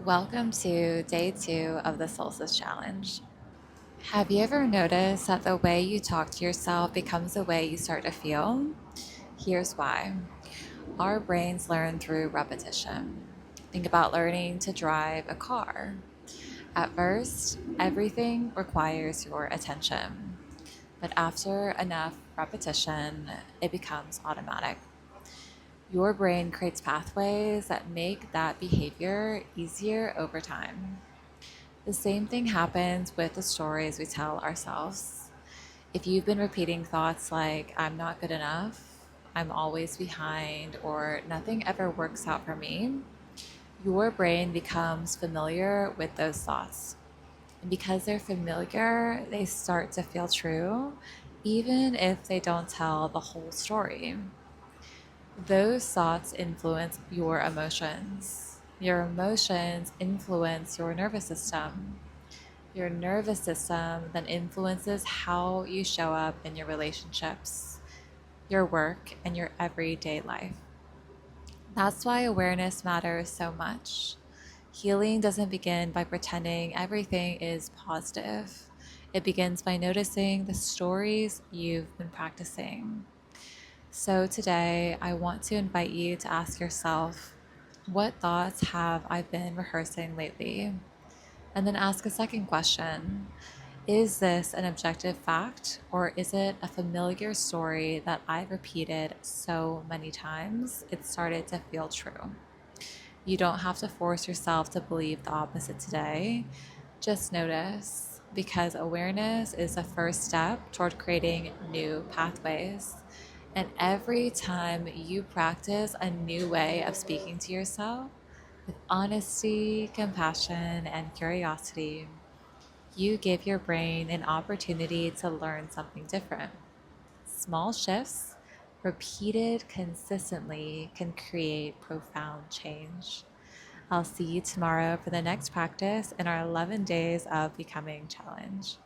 Welcome to day 2 of the Solstice Challenge. Have you ever noticed that the way you talk to yourself becomes the way you start to feel? Here's why. Our brains learn through repetition. Think about learning to drive a car. At first, everything requires your attention, but after enough repetition, it becomes automatic. Your brain creates pathways that make that behavior easier over time. The same thing happens with the stories we tell ourselves. If you've been repeating thoughts like, I'm not good enough, I'm always behind, or nothing ever works out for me, your brain becomes familiar with those thoughts. And because they're familiar, they start to feel true, even if they don't tell the whole story. Those thoughts influence your emotions. Your emotions influence your nervous system. Your nervous system then influences how you show up in your relationships, your work, and your everyday life. That's why awareness matters so much. Healing doesn't begin by pretending everything is positive. It begins by noticing the stories you've been practicing. So today, I want to invite you to ask yourself, what thoughts have I been rehearsing lately? And then ask a second question. Is this an objective fact, or is it a familiar story that I've repeated so many times it started to feel true? You don't have to force yourself to believe the opposite today. Just notice, because awareness is the first step toward creating new pathways. And every time you practice a new way of speaking to yourself with honesty, compassion, and curiosity, you give your brain an opportunity to learn something different. Small shifts, repeated consistently, can create profound change. I'll see you tomorrow for the next practice in our 11 Days of Becoming challenge.